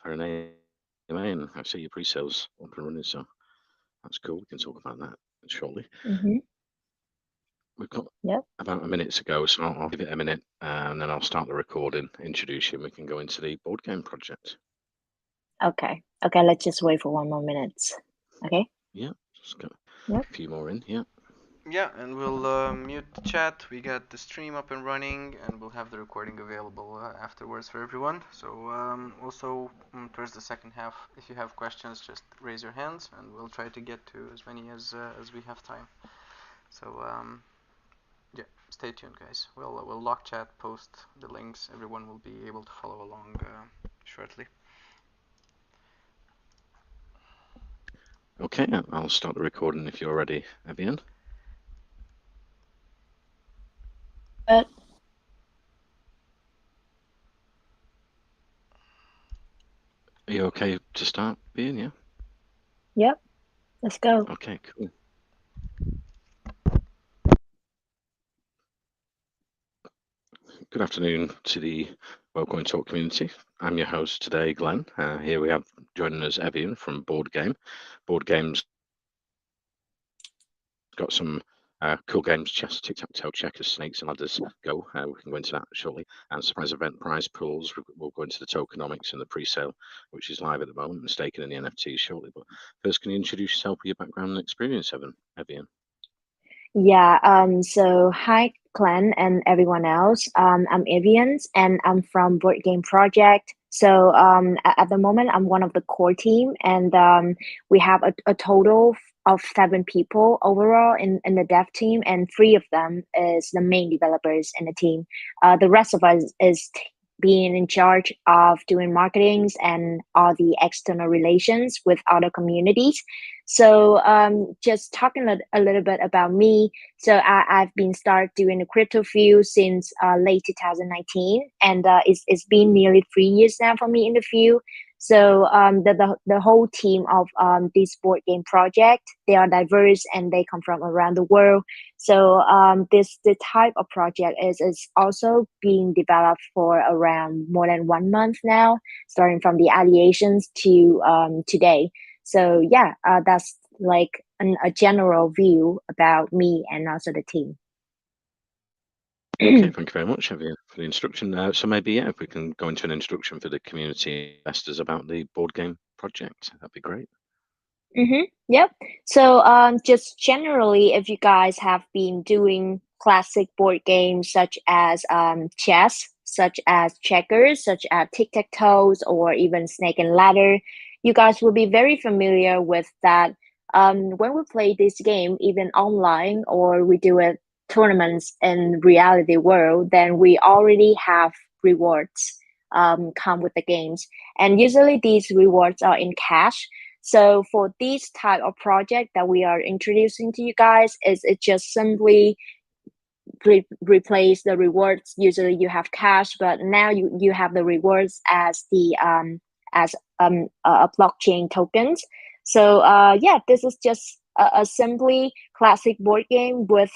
her name in. I see your pre-sales up and running, so that's cool. We can talk about that shortly. Mm-hmm. We've got Yep. about a minute to go, so I'll give it a minute, and then I'll start the recording, introduce you, and we can go into the board game project. Okay. Okay, let's just wait for 1 more minute. Okay? Yeah, just got Yep. a few more in. Yeah. Yeah, and we'll mute the chat. We got the stream up and running, and we'll have the recording available afterwards for everyone. So also towards the second half, if you have questions, just raise your hands, and we'll try to get to as many as we have time. So yeah, stay tuned, guys. We'll lock chat, post the links. Everyone will be able to follow along shortly. Okay, I'll start the recording if you're ready, Evian. But Are you okay to start, Evian? Yeah. yep, let's go. Okay, cool. Good afternoon to the Welcome and Talk community. I'm your host today, Glenn. Here we have joining us Evian from Board Game. Board Game's got some cool games, chess, tic-tac-toe, checkers, snakes and ladders go. We can go into that shortly. And surprise event prize pools. We'll go into the tokenomics and the pre-sale, which is live at the moment, and staking in the NFTs shortly. But first, can you introduce yourself with your background and experience, Evian? Yeah, so hi Glenn and everyone else. I'm Evian and I'm from Board Game Project. So at the moment I'm one of the core team and we have a total of 7 people overall in the dev team and 3 of them is the main developers in the team. The rest of us is being in charge of doing marketings and all the external relations with other communities. So just talking a little bit about me. So I've been start doing the crypto field since late 2019, and it's been nearly 3 years now for me in the field. So the whole team of this board game project, they are diverse and they come from around the world. So the type of project is also being developed for around more than 1 month now, starting from the ideations to today. So yeah, that's like a general view about me and also the team. Okay, thank you very much, Evian, for the introduction. So maybe, yeah, if we can go into an introduction for the community investors about the board game project, that'd be great. Yep. So just generally, if you guys have been doing classic board games such as chess, such as checkers, such as tic-tac-toes, or even snake and ladder, you guys will be very familiar with that. When we play this game, even online or we do it tournaments in reality world, then we already have rewards come with the games, and usually these rewards are in cash. So for this type of project that we are introducing to you guys, is it just simply replace the rewards. Usually you have cash, but now you have the rewards as the blockchain tokens. So yeah, this is just a simply classic board game with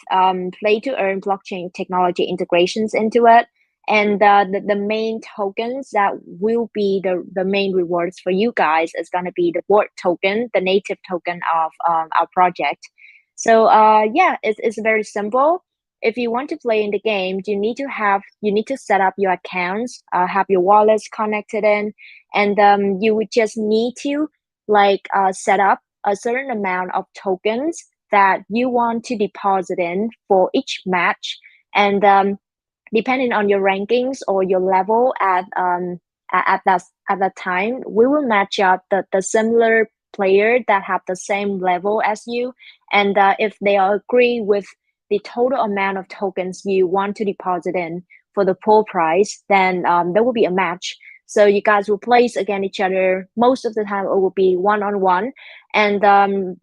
play to earn blockchain technology integrations into it. And the main tokens that will be the main rewards for you guys is going to be the board token, the native token of our project. So yeah, it's very simple. If you want to play in the game, you need to set up your accounts, have your wallets connected in, and you would just need to set up a certain amount of tokens that you want to deposit in for each match. And depending on your rankings or your level at that time, we will match up the similar player that have the same level as you, and if they agree with the total amount of tokens you want to deposit in for the pool price, then there will be a match. So you guys will place against each other. Most of the time, it will be one-on-one. And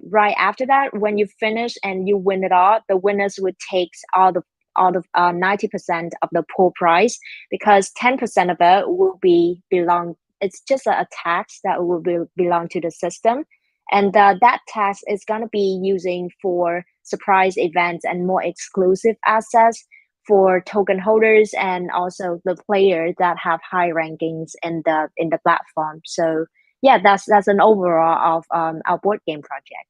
right after that, when you finish and you win it all, the winners would take all of 90% of the pool price, because 10% of it will be belong. It's just a tax that will belong to the system, and that tax is going to be using for surprise events and more exclusive assets for token holders and also the players that have high rankings in the platform. So yeah, that's an overall of our board game project.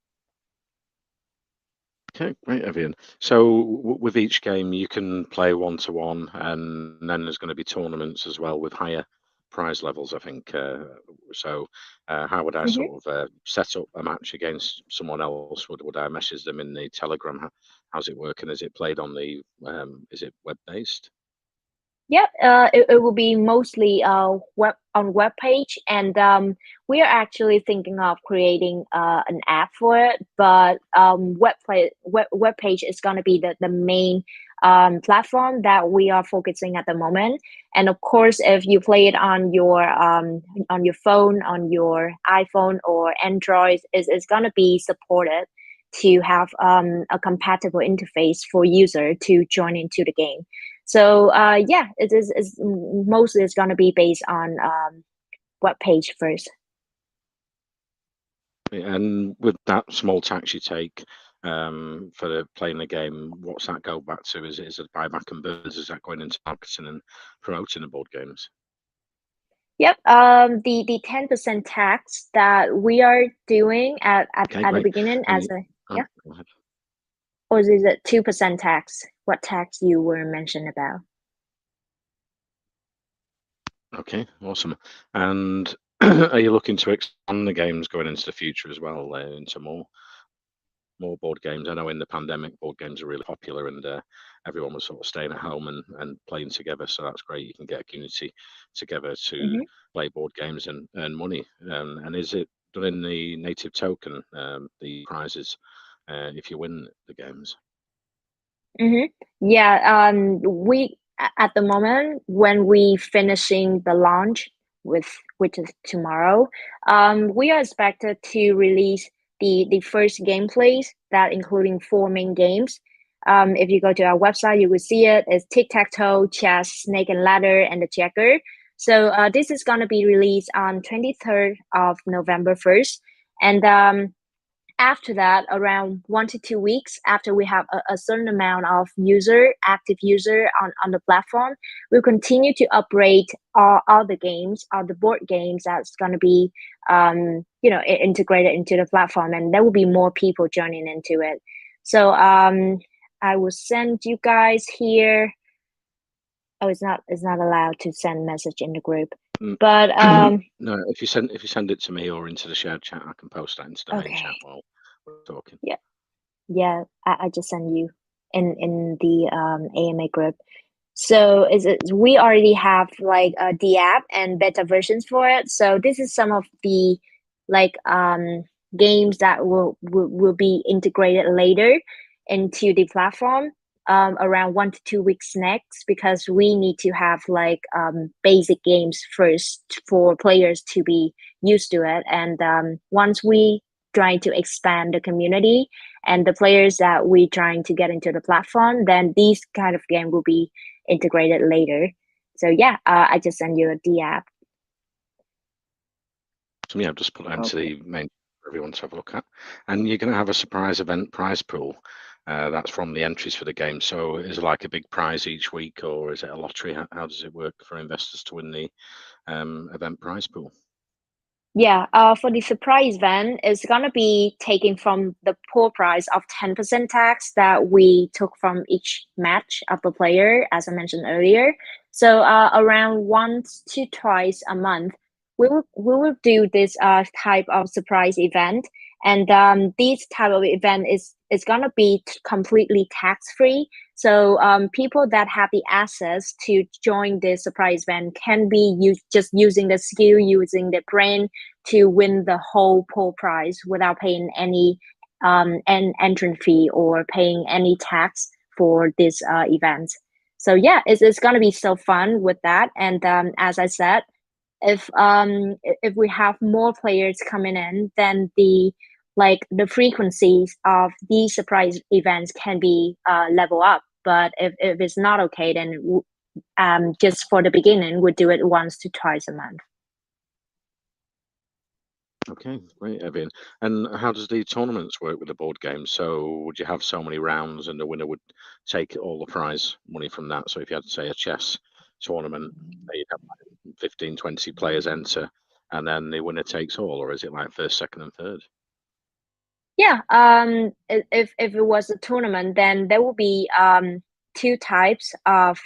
Okay, great, Evian. So with each game, you can play 1-to-1, and then there's going to be tournaments as well with higher prize levels, I think. So how would I sort of set up a match against someone else? Would I message them in the Telegram? How's it working? Is it played on the, is it web-based? Yep, it will be mostly web page, and we are actually thinking of creating an app for it. But web page is going to be the main platform that we are focusing at the moment. And of course, if you play it on your phone, on your iPhone or Android, it's going to be supported to have a compatible interface for user to join into the game. So yeah, it's mostly it's going to be based on web page first. And with that small tax you take for playing the game, what's that go back to? Is it buyback and burns? Is that going into marketing and promoting the board games? Yep. The 10% tax that we are doing at the beginning as a yeah. Go ahead. Or is it 2% tax? What tax you were mentioned about? Okay, awesome. And are you looking to expand the games going into the future as well, into more board games? I know in the pandemic, board games are really popular, and everyone was sort of staying at home and playing together. So that's great. You can get a community together to play board games and earn money. And is it done in the native token, the prizes, if you win the games? Yeah. We at the moment when we finishing the launch which is tomorrow, we are expected to release the first gameplays that including 4 main games. If you go to our website, you will see it. It's tic-tac-toe, chess, snake and ladder, and the checker. So this is going to be released on 23rd of November 1st, and after that, around 1 to 2 weeks after we have a certain amount of active user on the platform, we'll continue to upgrade all the games, all the board games that's going to be integrated into the platform, and there will be more people joining into it. So I will send you guys here. Oh, it's not allowed to send message in the group. But no, if you send it to me or into the shared chat, I can post that into the main chat while we're talking. Yeah, I just send you in the AMA group. So we already have like the app and beta versions for it. So this is some of the like games that will be integrated later into the platform around 1 to 2 weeks next, because we need to have like basic games first for players to be used to it. And once we trying to expand the community and the players that we trying to get into the platform, then these kind of game will be integrated later. So yeah, I just send you the app. So yeah, I've just put that into the main for everyone to have a look at. And you're going to have a surprise event prize pool. That's from the entries for the game. So is it like a big prize each week, or is it a lottery? How does it work for investors to win the event prize pool? Yeah, for the surprise event, it's gonna be taken from the pool price of 10% tax that we took from each match of the player, as I mentioned earlier. So around once to twice a month, we will do this type of surprise event, and this type of event is gonna be completely tax free. So people that have the access to join this surprise event can be just using the skill, using the brain to win the whole pool prize without paying any an entrance fee or paying any tax for this event. So yeah, it's gonna be so fun with that. And as I said, if we have more players coming in, then the frequencies of these surprise events can be level up. But if it's not okay, then just for the beginning, we'll do it once to twice a month. Okay, great, Evan. And how does the tournaments work with the board game? So would you have so many rounds and the winner would take all the prize money from that? So if you had, say, a chess tournament, you'd have like 15, 20 players enter, and then the winner takes all, or is it like first, second, and third? Yeah, if it was a tournament, then there will be two types of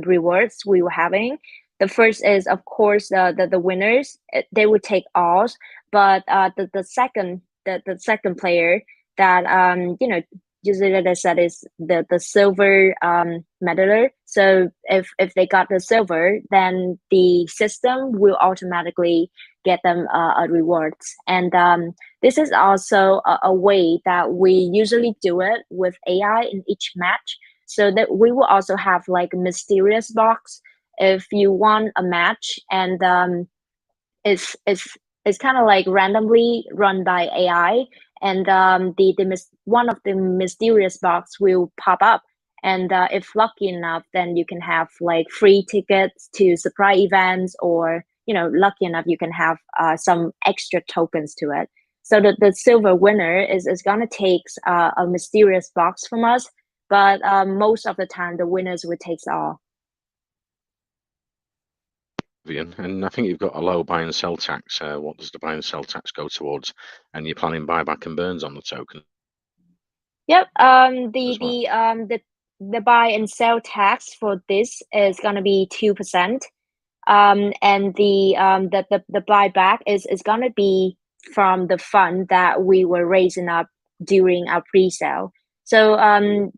rewards we were having. The first is, of course, the winners. They would take all, but the second player that usually they said is the silver medaler. So if they got the silver, then the system will automatically get them a rewards. And this is also a way that we usually do it with AI in each match. So that we will also have like a mysterious box if you want a match, and it's kind of like randomly run by AI, and one of the mysterious box will pop up, and if lucky enough, then you can have like free tickets to surprise events, or lucky enough you can have some extra tokens to it. So the silver winner is gonna take a mysterious box from us, but most of the time the winners will take all. And I think you've got a low buy and sell tax. What does the buy and sell tax go towards? And you're planning buyback and burns on the token Yep. as well. The buy and sell tax for this is gonna be 2%. And the buyback is gonna be from the fund that we were raising up during our pre-sale. So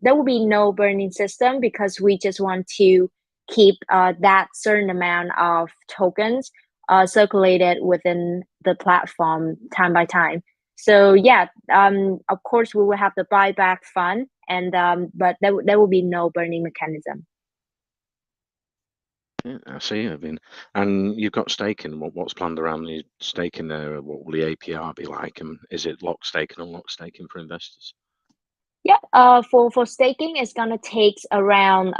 there will be no burning system, because we just want to keep that certain amount of tokens circulated within the platform time by time. So yeah, of course we will have the buyback fund, and but there will be no burning mechanism. Yeah, I see. And you've got staking. What's planned around the staking there? What will the APR be like? And is it locked staking, unlocked staking for investors? Yeah, for staking, it's gonna take around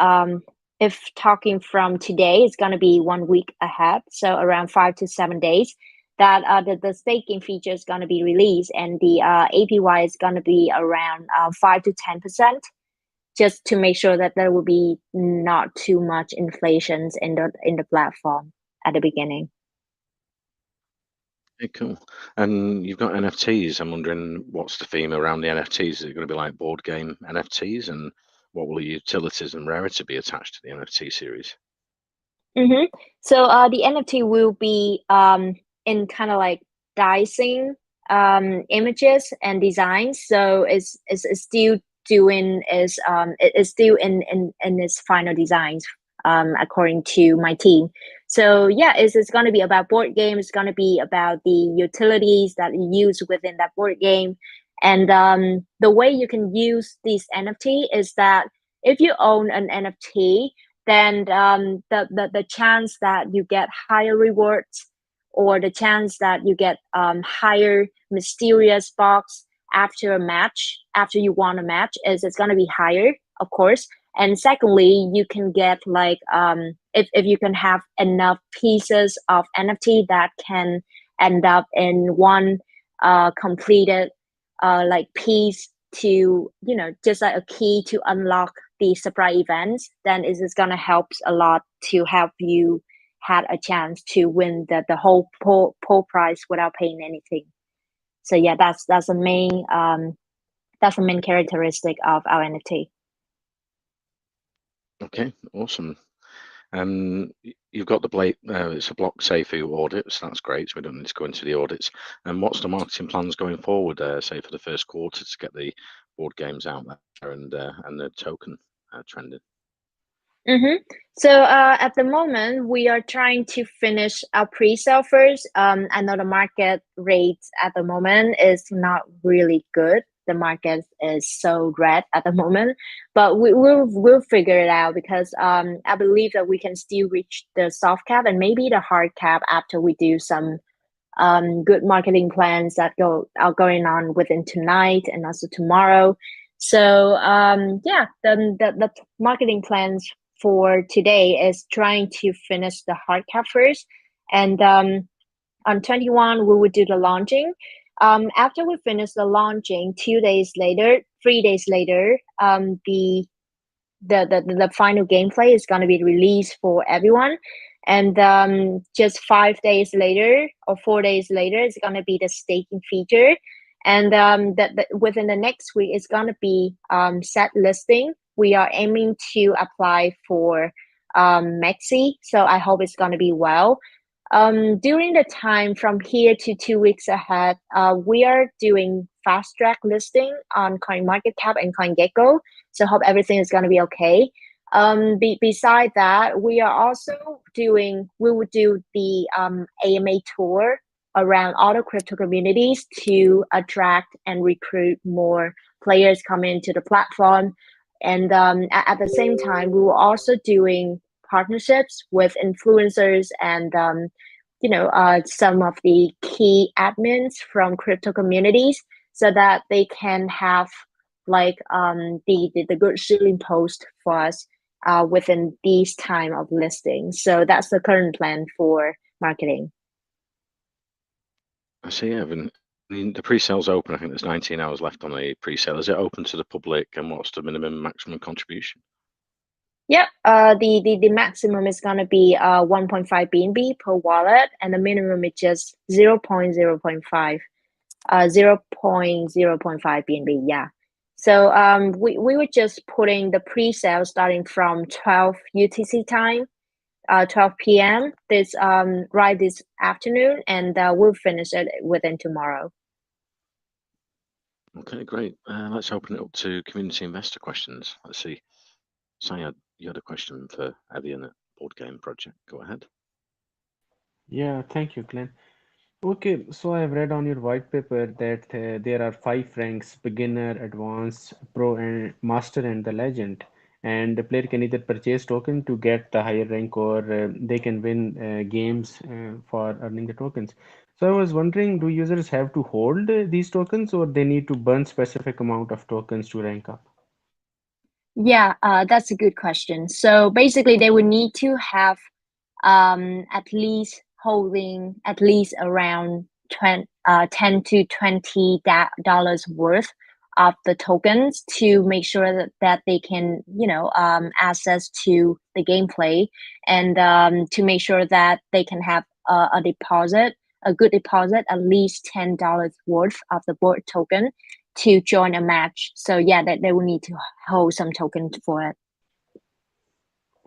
if talking from today, it's gonna be 1 week ahead, so around 5 to 7 days. That the staking feature is gonna be released, and the APY is gonna be around 5 to 10%, just to make sure that there will be not too much inflations in the platform at the beginning. Okay, cool. And you've got NFTs. I'm wondering what's the theme around the NFTs? Is it going to be like board game NFTs? And what will the utilities and rarity be attached to the NFT series? Mm-hmm. So the NFT will be in kind of like dicing images and designs. So it's still doing is still in its final designs according to my team. So yeah, it's going to be about board game. It's going to be about the utilities that you use within that board game. And the way you can use this NFT is that if you own an NFT, then the chance that you get higher rewards, or the chance that you get higher mysterious box after a match, after you won a match, is it's going to be higher, of course. And secondly, you can get like if you can have enough pieces of NFT that can end up in one completed like piece, to just like a key to unlock the surprise events, then it is gonna help a lot to help you had a chance to win the whole pool prize without paying anything. So yeah, that's the main characteristic of our NFT. Okay, awesome. You've got the Blake, it's a block safe audit, so that's great. So we don't need to go into the audits. And what's the marketing plans going forward, say for the first quarter, to get the board games out there and the token trending? Mm-hmm. So at the moment, we are trying to finish our pre-sale first. I know the market rates at the moment is not really good. The market is so red at the moment, but we'll figure it out, because I believe that we can still reach the soft cap and maybe the hard cap after we do some good marketing plans that are going on within tonight and also tomorrow. So yeah, the marketing plans for today is trying to finish the hard cap first, and on 21 we would do the launching. After we finish the launching, 2 days later, 3 days later, the final gameplay is going to be released for everyone, and just 5 days later or 4 days later it's going to be the staking feature, and within the next week it's going to be set listing. We are aiming to apply for maxi, so I hope it's going to be well. During the time from here to 2 weeks ahead, we are doing fast track listing on CoinMarketCap and CoinGecko. So hope everything is going to be okay. Beside that, we would do the AMA tour around all the crypto communities to attract and recruit more players coming into the platform. And at the same time, we were also doing partnerships with influencers and some of the key admins from crypto communities so that they can have like the good shilling post for us within these time of listing. So that's the current plan for marketing. I see, Evan. The pre-sale's open. I think there's 19 hours left on the pre-sale. Is it open to the public, and what's the minimum maximum contribution? Yep. The maximum is gonna be 1.5 BNB per wallet, and the minimum is just 0.0.5 0.0.5 BNB. Yeah. So we were just putting the pre-sale starting from 12 UTC time, 12 p.m. this afternoon, and we'll finish it within tomorrow. Okay, great. Let's open it up to community investor questions. Let's see. Sayed, you had a question for Evie in the board game project. Go ahead. Yeah, thank you, Glenn. Okay, so I've read on your white paper that there are five ranks: beginner, advanced, pro, and master, and the legend. And the player can either purchase token to get the higher rank, or they can win games for earning the tokens. So I was wondering, do users have to hold these tokens, or they need to burn specific amount of tokens to rank up? Yeah, that's a good question. So basically, they would need to have at least holding at least around 10 to $20 worth of the tokens to make sure that they can, access to the gameplay, and to make sure that they can have a deposit, a good deposit, at least $10 worth of the board token to join a match. So yeah, they will need to hold some tokens for it.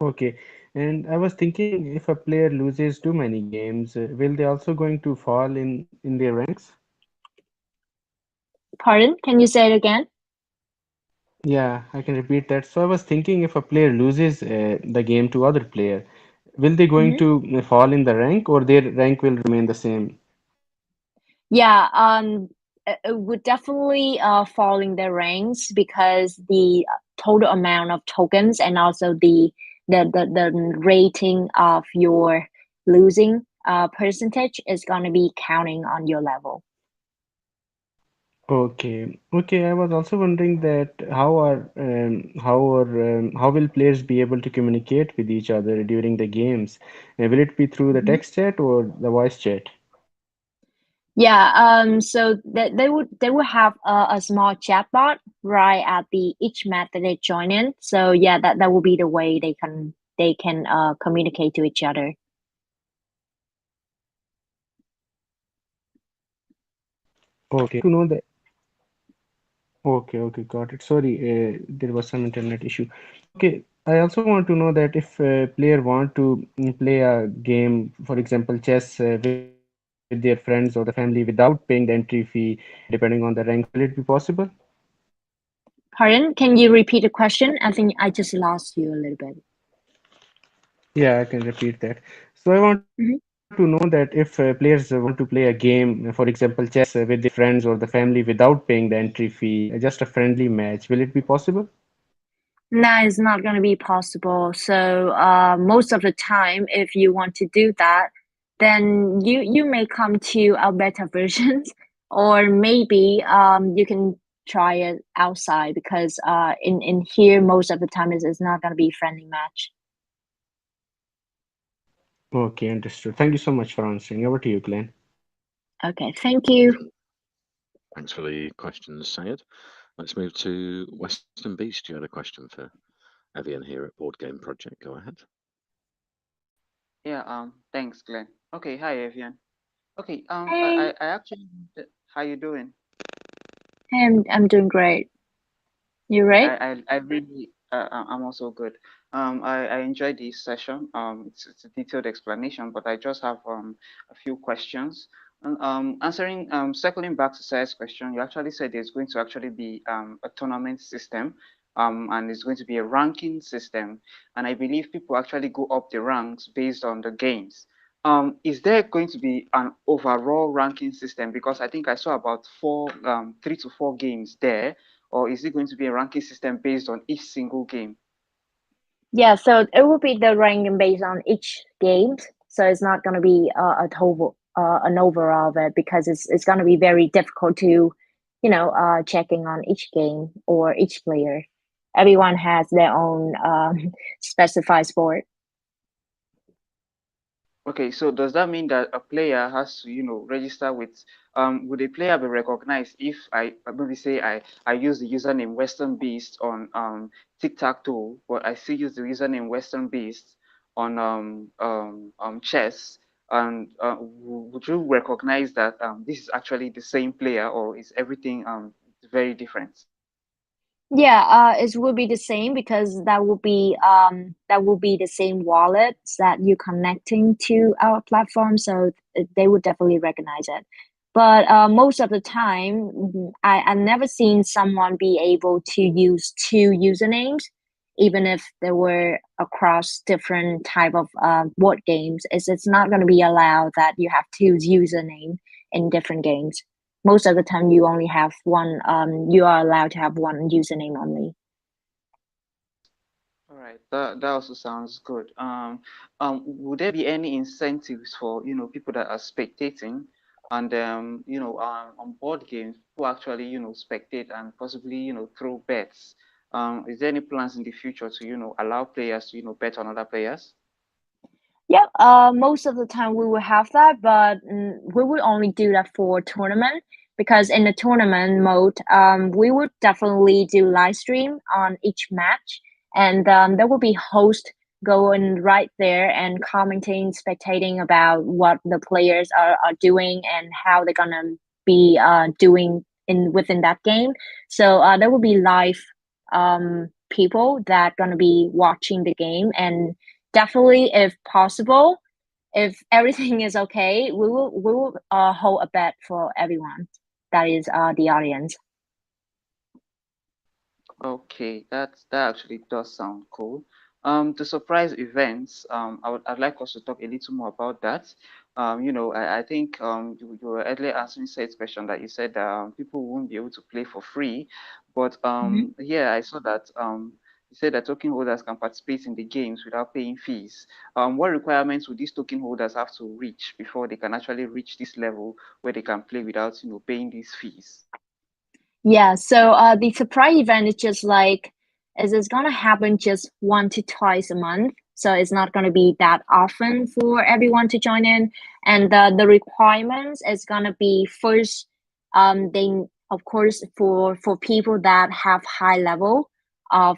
Okay, and I was thinking if a player loses too many games, will they also going to fall in their ranks? Pardon? Can you say it again? Yeah, I can repeat that. So I was thinking if a player loses the game to other player, will they going Mm-hmm. to fall in the rank or their rank will remain the same? Yeah, it would definitely fall in their ranks because the total amount of tokens and also the rating of your losing percentage is going to be counting on your level. Okay, okay. I was also wondering that how will players be able to communicate with each other during the games? Will it be through the Mhm. text chat or the voice chat? Yeah, so they would have a small chatbot right at the each map that they join in. So yeah, that will be the way they can communicate to each other. Okay, to know that. Okay, okay, got it. Sorry, there was some internet issue. Okay, I also want to know that if a player want to play a game, for example, chess with their friends or the family without paying the entry fee, depending on the rank, will it be possible? Pardon? Can you repeat the question? I think I just lost you a little bit. Yeah, I can repeat that. So I want to know that if players want to play a game, for example, chess with their friends or the family without paying the entry fee, just a friendly match, will it be possible? That is not going to be possible. So most of the time, if you want to do that, then you may come to our beta versions, or maybe you can try it outside because in here most of the time is not going to be friendly match. Okay, understood. Thank you so much for answering. Over to you, Glenn. Okay, thank you. Thanks for the questions, Sayed. Let's move to Western Beast. You had a question for Evian here at Board Game Project. Go ahead. Yeah, thanks, Glenn. Okay, hi everyone. Okay, Hey, I actually, how you doing? hey, I'm doing great. You Okay, right? I really, I'm also good. I enjoyed this session. It's a detailed explanation, but I just have a few questions. And answering, circling back to Sarah's question, you actually said there's going to actually be a tournament system, and it's going to be a ranking system. And I believe people actually go up the ranks based on the games. Is there going to be an overall ranking system? Because I think I saw about 3 to 4 games there, or is it going to be a ranking system based on each single game? Yeah, so it will be the ranking based on each game. So it's not going to be a total an overall of it because it's going to be very difficult to, checking on each game or each player. Everyone has their own specified sport. Okay, so does that mean that a player has to, register with, would a player be recognized if I maybe say I use the username Western Beast on tic-tac-toe, but I still use the username Western Beast on chess, and would you recognize that this is actually the same player, or is everything very different? Yeah, it will be the same because that will be the same wallets that you connecting to our platform, so they would definitely recognize it. But most of the time, I never seen someone be able to use two usernames, even if they were across different type of board games. It's not going to be allowed that you have two username in different games. Most of the time you only have one, you are allowed to have one username only. All right, that also sounds good. Would there be any incentives for people that are spectating, and on board games, who actually spectate and possibly throw bets? Is there any plans in the future to allow players to bet on other players? Yeah, most of the time we will have that, but we will only do that for tournament because in the tournament mode, we would definitely do live stream on each match, and there will be host going right there and commenting, spectating about what the players are doing and how they're gonna be doing in within that game. So there will be live people that gonna be watching the game and definitely if possible if everything is okay we will hold a bet for everyone that is the audience. Okay, that actually does sound cool. The surprise events, I'd like us to talk a little more about that. I think you were earlier answering Seth's question that you said that people won't be able to play for free, but Mhm. yeah, I saw that you said that token holders can participate in the games without paying fees. What requirements would these token holders have to reach before they can actually reach this level where they can play without paying these fees? Yeah, so the surprise event is just like is it's gonna happen just 1 to 2 times a month. So it's not gonna be that often for everyone to join in. And the requirements is gonna be first they of course for people that have high level of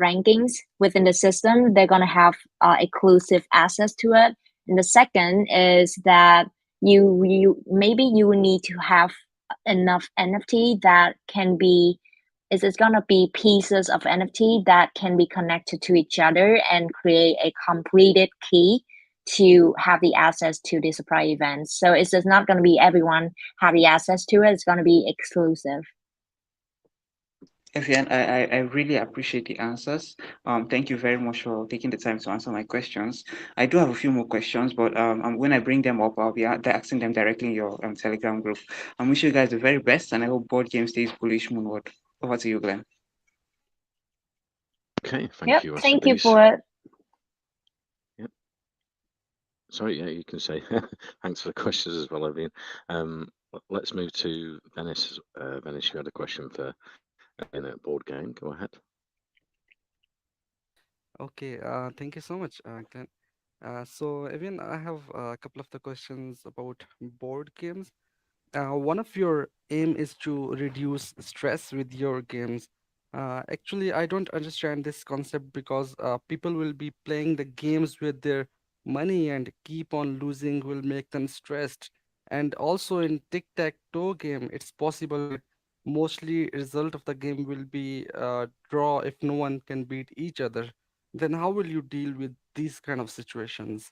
rankings within the system, they're gonna have exclusive access to it. And the second is that you maybe you will need to have enough NFT that can be is it's gonna be pieces of NFT that can be connected to each other and create a completed key to have the access to the surprise events. So it's just not gonna be everyone have the access to it. It's gonna be exclusive. Evian, I really appreciate the answers. Thank you very much for taking the time to answer my questions. I do have a few more questions, but when I bring them up, I'll be asking them directly in your Telegram group. I wish you guys the very best, and I hope board game stays bullish moonward. Over to you, Glenn. Okay, thank Yep. you, Western Thank you Beast. for it. Yep. Sorry, yeah, you can say thanks for the questions as well, Evian. Let's move to Venice. Venice, you had a question for in a board game. Go ahead. Okay, thank you so much, Glenn. So even I have a couple of the questions about board games. One of your aim is to reduce stress with your games. Actually, I don't understand this concept because people will be playing the games with their money and keep on losing will make them stressed. And also in tic-tac-toe game, it's possible that mostly result of the game will be draw if no one can beat each other. Then how will you deal with these kind of situations?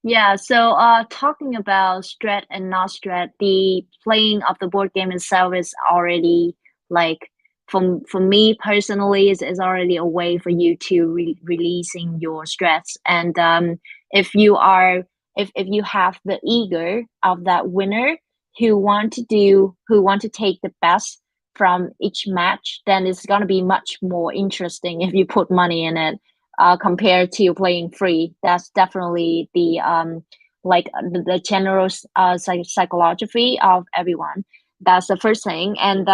Yeah, so talking about strat and not strat, the playing of the board game itself is already like for me personally is already a way for you to releasing your stress. And if you are if you have the eager of that winner who want to take the best from each match, then it's gonna be much more interesting if you put money in it compared to playing free. That's definitely the the general psychology of everyone. That's the first thing, and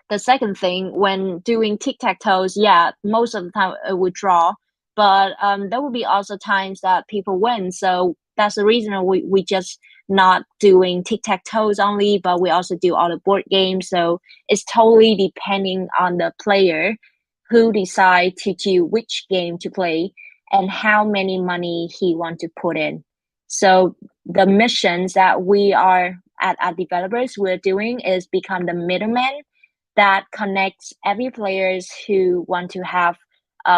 the second thing when doing tic-tac-toes, yeah, most of the time it would draw, but there will be also times that people win. So that's the reason we just not doing tic-tac-toes only, but we also do all the board games. So it's totally depending on the player who decide to do which game to play and how many money he want to put in. So the missions that we are at developers we're doing is become the middleman that connects every players who want to have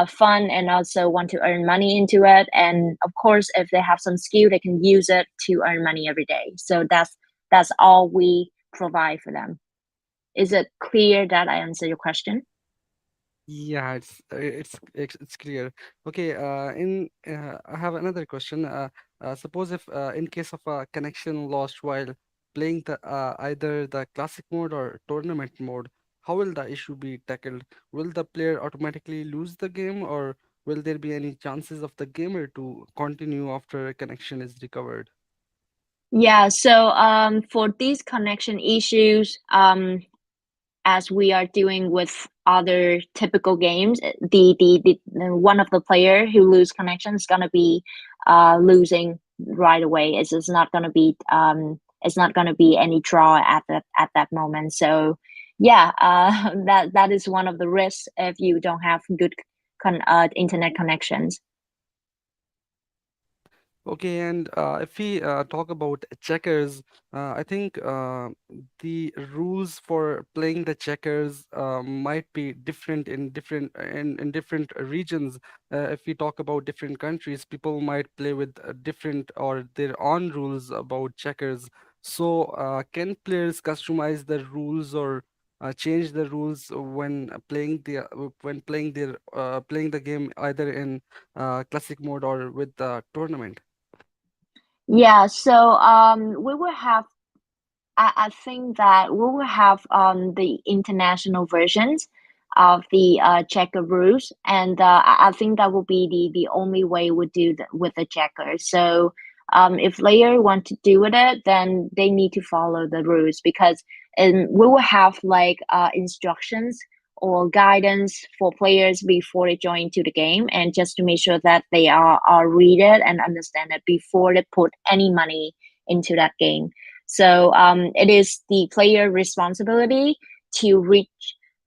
fun and also want to earn money into it. And of course, if they have some skill, they can use it to earn money every day. So that's all we provide for them. Is it clear that I answer your question? Yeah, it's clear. Okay, in I have another question. Suppose if in case of a connection lost while playing the either the classic mode or tournament mode, how will the issue be tackled? Will the player automatically lose the game, or will there be any chances of the gamer to continue after a connection is recovered? Yeah, so for these connection issues, as we are doing with other typical games, the one of the player who lose connection is gonna be losing right away. It's not gonna be it's not gonna be any draw at that moment. So yeah, that is one of the risks if you don't have good internet connections. Okay, and if we talk about checkers, I think the rules for playing the checkers might be different in different regions. If we talk about different countries, people might play with different or their own rules about checkers. So, can players customize the rules or change the rules when playing the game either in classic mode or with the tournament? Yeah, so we will have I think that we will have the international versions of the checker rules, and I think that will be the only way we do with the checker. So if player want to do with it, then they need to follow the rules because we will have like instructions or guidance for players before they join to the game, and just to make sure that they are read it and understand it before they put any money into that game. So it is the player responsibility to read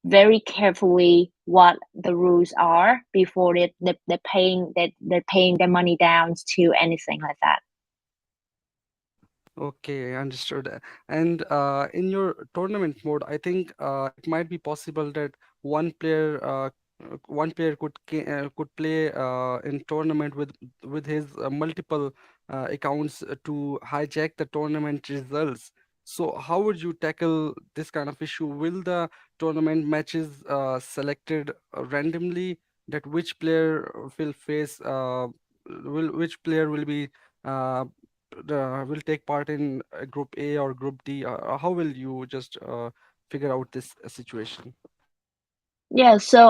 very carefully what the rules are before they're paying their money down to anything like that. Okay, understood. And in your tournament mode, I think it might be possible that one player could play in tournament with his multiple accounts to hijack the tournament results. So how would you tackle this kind of issue? Will the tournament matches selected randomly that which player will face will which player will be uh, will take part in Group A or Group D? How will you just figure out this situation? Yeah, so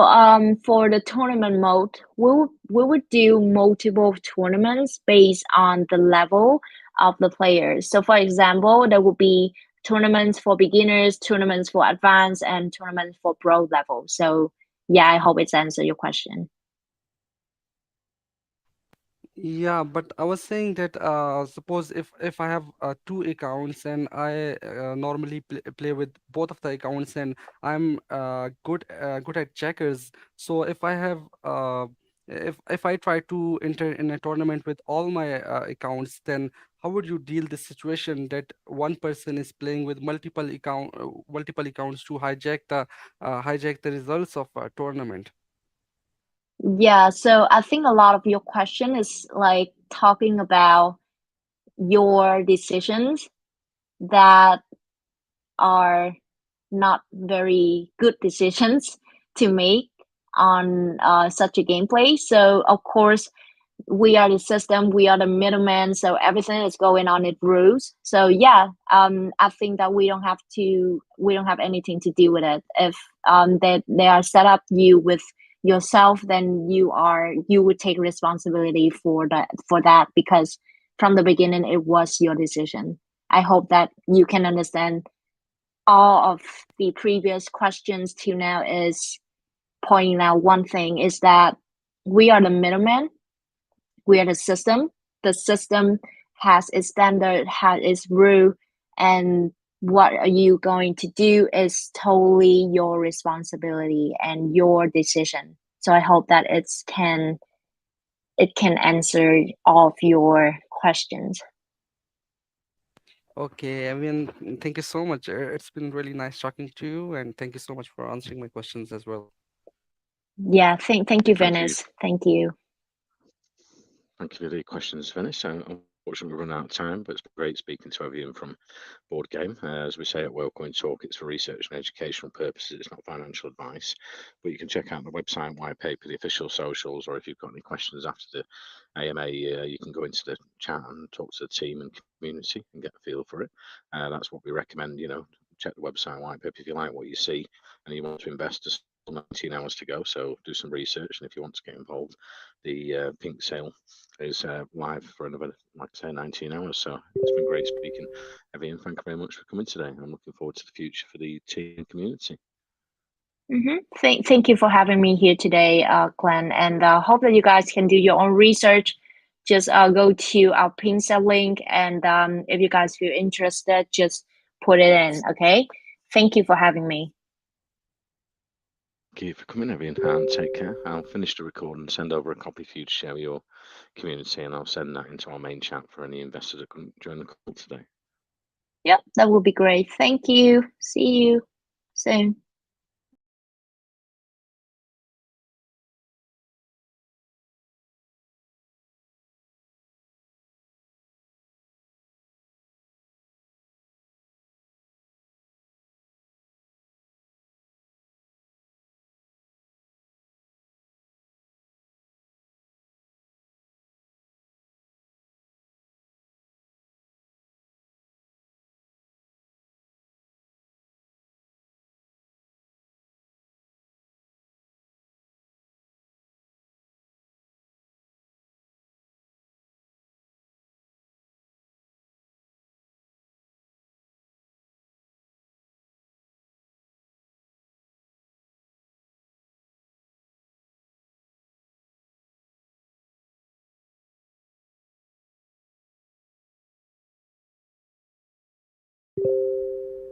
for the tournament mode, we would do multiple tournaments based on the level of the players. So for example, there will be tournaments for beginners, tournaments for advanced, and tournaments for pro level. So yeah, I hope it's answered your question. Yeah, but I was saying that suppose if I have two accounts and I normally play with both of the accounts and I'm good at checkers. So if I try to enter in a tournament with all my accounts, then how would you deal this situation that one person is playing with multiple accounts to hijack the results of a tournament? Yeah, so I think a lot of your question is like talking about your decisions that are not very good decisions to make on such a gameplay. So of course, we are the system, we are the middleman, so everything is going on its rules. So yeah, I think that we don't have anything to do with it. If they are set up you with yourself, then you would take responsibility for that because from the beginning it was your decision. I hope that you can understand all of the previous questions to now is pointing out one thing is that we are the middleman, we are the system. The system has its standard, has its rule, and what are you going to do is totally your responsibility and your decision. So I hope that it can answer all of your questions. Okay, I mean, thank you so much. It's been really nice talking to you, and thank you so much for answering my questions as well. Yeah, thank you, Thank you. Venice. Thank you. Thank you for the questions, Venice. Unfortunately, we've run out of time, but it's been great speaking to everyone from Board Game. As we say at Wellcoin Talk, it's for research and educational purposes. It's not financial advice. But you can check out the website, white paper, the official socials, or if you've got any questions after the AMA, you can go into the chat and talk to the team and community and get a feel for it. That's what we recommend. Check the website, white paper, if you like what you see and you want to invest. There's still 19 hours to go, so do some research. And if you want to get involved, the pink sale is live for another, like I say, 19 hours. So it's been great speaking. Evian, thank you very much for coming today. I'm looking forward to the future for the team and community. Thank you for having me here today, Glenn, and hope that you guys can do your own research. Just go to our pin set link, and if you guys feel interested, just put it in. Okay. Thank you for having me. Thank you for coming, Evian, and take care. I'll finish the recording and send over a copy for you to share with your community, and I'll send that into our main chat for any investors that couldn't join the call today. Yep, that would be great. Thank you. See you soon.